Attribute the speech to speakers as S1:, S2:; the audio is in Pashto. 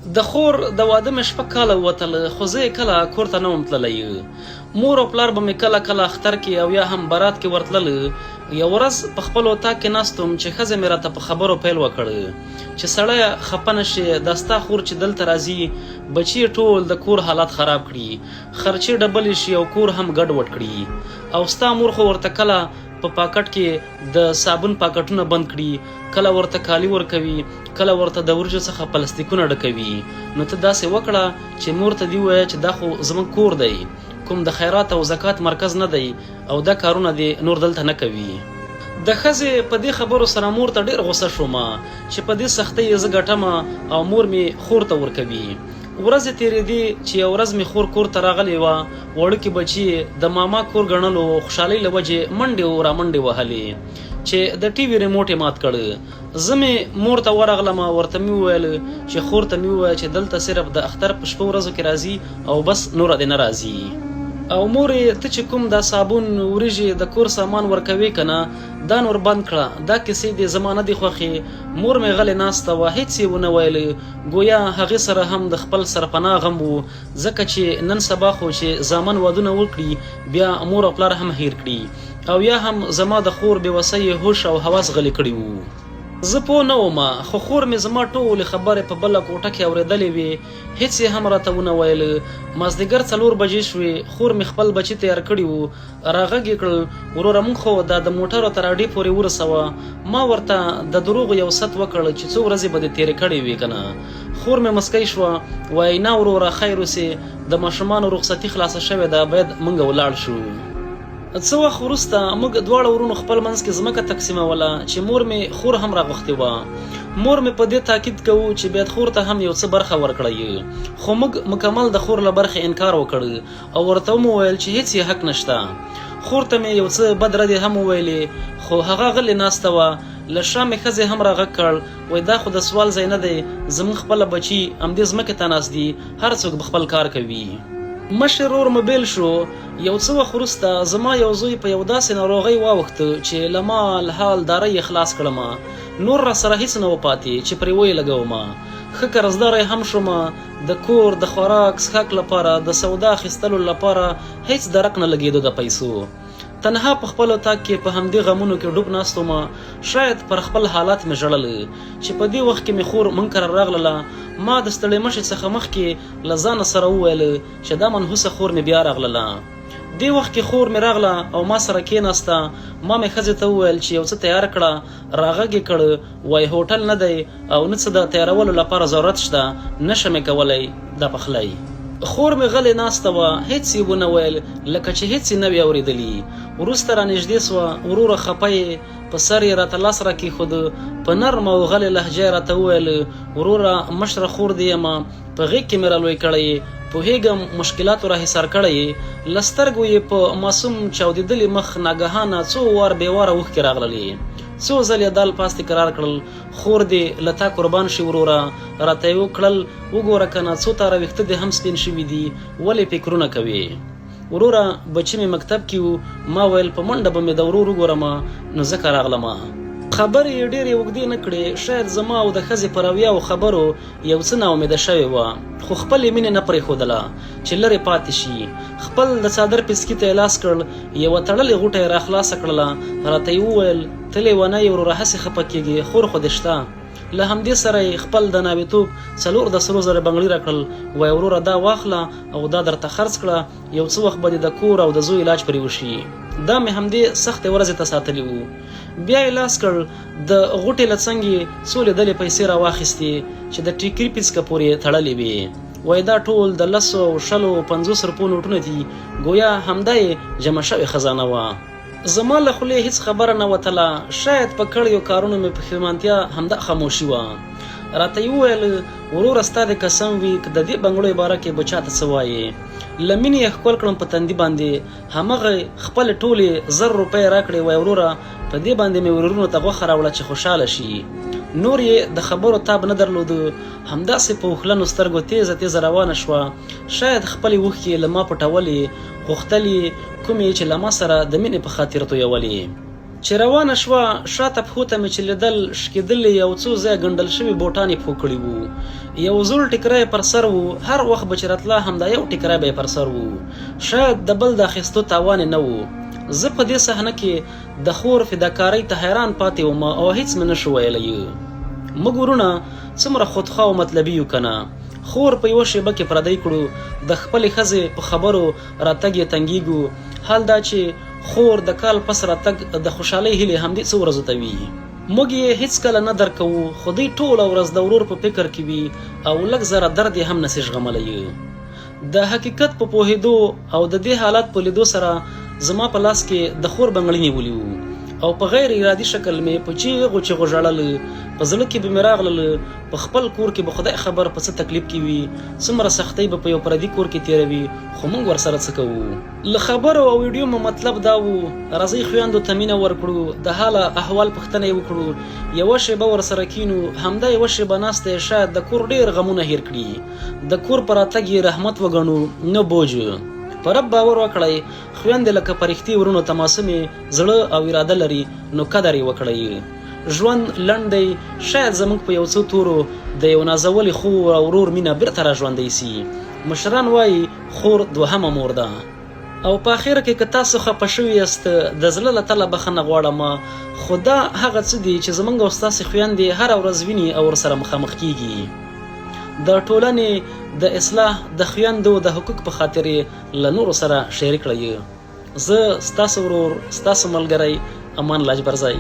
S1: د خور د واده مې شپږ کاله ووتل، خو زه یې کله کور ته نه وم تللی. مور او پلار به مې کله کله اختر کې او یا هم برات کې ورتلل. یو ورځ په خپل اتاق کې ناستم چې ښځه مې راته په خبرو پیل وکړ چې سړی خفه نه شي، دا ستا خور چې دلته راځي بچي ټول د کور حالات خراب کړي، خرچې ډبلې شي او کور هم ګډوډ کړي. او ستا مور خو ورته کله په پاکټ کې د صابون پاکټونه بند کړي، کله ورته کالي ورکوي، کله ورته د ورجو څخه پلاستیکونه ډکوي. نو ته داسې وکړه چې مور ته دې ووایه چې دا خو زموږ کور دی، کوم د خیرات او زکات مرکز نه دی او دا کارونه دې نور دلته نه کوي. د ښځې په دې خبرو سره مور ته ډېر غوسه شوم چې په دې سختۍ یې زه ګټم او مور مې خور ته ورکوي. ورځې تېرېدې چې یو ورځ مې خور کور ته راغلې وه، وړوکي بچي د ماما کور ګڼلو خوشحالۍ له وجې منډې او رامنډې وهلې چې د ټي وي ریموټ یې مات کړ. زه مې مور ته ورغلم، ورته مې وویل چې خور ته مې ووایه چې دلته صرف د اختر په شپو ورځو کې راځي او بس نوره دې نه راځي. او مورې ته چې کوم دا صابون وریژې د کور سامان ورکوي که نه، دا نور بند کړه، دا کیسې دې زما نه دي خوښې. مور مې غلې ناسته وه، هېڅ یې ونه ویل، ګویا هغې سره هم د خپل سرپناه غم و، ځکه چې نن سبا خو چې زامن وادونه وکړي بیا مور او پلار هم هیر کړي او یا هم زما د خور بېوسۍ هوش او حواس غلي کړي وو. زه پوه نه وم، خو خور مې زما ټولې خبرې په بله کوټه کې اورېدلې وې، هېڅ یې هم راته ونه ویل. مازدیګر 4 بجې شوې، خور مې خپل بچي تیار کړي وو، راغږ یې کړل، وروره موږ خو دا د موټرو تر اډې پورې ورسوه. ما ورته د دروغو یو ست وکړ چې څو ورځې به دې تېرې کړې وي که نه. خور مې مسکی شوه، وایي نه وروره خیر اوسې، د ماشومانو رخصتي خلاصه شوې ده، باید موږ ولاړ شو. څه وخت وروسته موږ دواړه ورونو خپل منځ کې ځمکه تقسیموله چې مور مې خور هم راغوښتې وه. مور مې په دې تاکید کوو چې باید خور ته هم یو څه برخه ورکړی، خو موږ مکمل د خور له برخې انکار وکړ او ورته مو ویل چې هیڅ یې حق نشته. خور ته مې یو څه بد ردې هم وویلې، خو هغه غلې ناسته وه. له شا مې ښځې هم راغږ کړ، وایي دا خو د سوال ځای نه دی، زموږ خپله بچي همدې ځمکې ته ناست دي، هر څوک به خپل کار کوي. مشر ورور مې بیل شو. یو څه وخت وروسته زما یو زوی په یو داسې ناروغۍ واوښته چې له مال حال دارۍ یې خلاص کړم، نور را سره هېڅ نه و پاتې چې پرې ویې لګوم. ښه قرضداری هم شوم، د کور د خوراک څښاک لپاره، د سودا اخیستلو لپاره هېڅ درک نه لګېدو د پیسو. تنها په خپل اتاق کې په همدې غمونو کې ډوب ناست وم. شاید پر خپل حالات مې ژړل چې په دې وخت کې مې خور موږ کره راغلله. ما د ستړې مشې څخه مخکې له ځانه سره وویل چې دا منحوسه خور مې بیا راغلله. دې وخت کې خور مې راغله او ما سره کېناسته. ما مې ښځې ته وویل چې یو څه تیار کړه، راغږ یې کړ، وایي هوټل نه دی او نه څه د تیارولو لپاره ضرورت شته، نشم یې کولی دا پخلی. خور مې غلې ناسته وه، هېڅ یې ونه ویل، لکه چې هېڅ یې نه وي اورېدلي. وروسته را نږدې سوه، وروره خفه یې، په سر یې راته لاس را کېښود، په نرم او غلې لهجه یې راته وویل وروره مشره خور دې یم، په غېږ کې مې را لوی کړی، پوهېږم مشکلاتو را حصار کړی. له سترګو یې په معصوم چاودېدلي مخ ناګهانه څو وار بې واره اوښکې راغللې. څو ځل یې دال پاس تکرار کړل، خور دې له تا قربان شي وروره، راته یې وکړل وګوره که نه څو تاره ویښته دې هم سپین شوي دي، ولې فکرونه کوې. وروره بچي مې مکتب کې و، ما ویل په منډه به مې د ورور وګورم، نو ځکه راغلم. خبرې یې ډېرې اوږدې نه کړې، شاید زما او د ښځې په رویاو خبرو یو څه ناامیده شوې وه، خو خپلې مینې نه پرېښودله چې لرې پاتې شي. خپل د څادر پسکي ته یې لاس کړ، یوه تړلې غوټه یې راخلاصه کړله، راته یې وویل ته لیونی یې وروره هسې خفه کېږې، خور خو دې شته. له همدې سره یې خپل د ناوېتوب 4 د سرو زرو بنګړي راکړل، وایي وروره دا واخله او دا درته خرڅ کړه، یو څه وخت به دې د کور او د زوی علاج پرې وشي. دا مې همدې سختې ورځې ته ساتلي وو. بیا یې لاس کړ، د غوټې له څنګې څو لیدلې پیسې را واخیستې چې د ټیکري پیڅکه پورې تړلې وې. وایي دا ټول د 10 او 20 او 50 روپو نوټونه دي، ګویا همدا یې جمع شوې خزانه وه. زما له خولې هېڅ خبره نه وتله، شاید په کړیو کارونو مې پښیمانتیا همدا خاموشي وه. راته یې وویل وروره ستا دې قسم وي که د دې بنګړو باره کې به چاته څه وایې. له مینې یې ښکل کړم په تندي باندې، همغه خپلې ټولې 1000 روپۍ راکړې، وایي وروره په دې باندې مې ورورونو ته غوښه راوړه چې خوشحاله شي. نور یې د خبرو تاب نه درلوده، همداسې په اوښلنو سترګو تیزه تیزه روانه شوه. شاید خپلې اوښکې له ما پټولې، غوښتل یې کومې چې له ما سره د مینې په خاطر تویولې. چې روانه شوه شاته پښو ته مې چې لیدل شکېدلې یو څو ځایه ګنډل شوي بوټان یې پښو کړي وو. یو زوړ ټیکری پر سر وو، هر وخت به چې راتله همدا یو ټیکری به یې پر سر وو. شاید د بل د اخیستو تاوان نه وو. زه په دې صحنه کې د خور فداکارۍ ته حیران پاتې وم او هیڅ مې نشو ویلی. موږ ورونه څومره خودخواه او مطلبي یو که نه. خور په یوه شیبه کې پردی کړو، د خپلې ښځې په خبرو راتګ یې تنګېږو. حال دا چې خور د کال پس راتګ د خوشحالۍ هیلې همدې څو ورځو ته وي. موږ یې هیڅکله نه درک کوو، خو دوی ټوله ورځ د ورور په فکر کې وي او لږ ذره درد یې هم نسي زغملی. د حقیقت په پوهېدو او د دې حالت په لیدو سره زما په لاس کې د خور بنګړي نیولي وو او په غیر ارادي شکل مې په چیغو چیغو ژړل. په زړه کې به مې راغلل په خپل کور کې به خدای خبر په څه تکلیف کې وي، څومره سختۍ به په یو پردي کور کې تېروي، خو موږ ورسره څه کوو. له خبرو او ویډیو مو مطلب دا وو راځئ خویندو ته مینه ورکړو، د حاله احوال پوښتنه یې وکړو، یوه شیبه ورسره کینو. همدا یوه شیبه ناسته شاید د کور ډېر غمونه هیر کړي، د کور په راتګ یې رحمت وګڼو نه بوج. په رب باور وکړئ خویندې لکه په رښتې ورونو تماسمې زړه او اراده لري نو قدر یې وکړئ. ژوند لنډ دی، شاید زموږ په یو څو تورو د یو نازولي خور او ورور مینه بیرته را ژوندی سي. مشران وایي خور دوهمه مور ده. او په اخر کې که تاسو خفه شوي یاست د زړه له تله بخښنه غواړم، خو دا هغه څه دي چې زموږ او ستاسې خویندې هره ورځ ویني او ورسره مخامخ کیږي. د ټولنې د اصلاح د خویندو د حقوق په خاطر له نورو سره شریک کړئ. زه ستاسو ورور ستاسو ملګری امان لاجبرزی.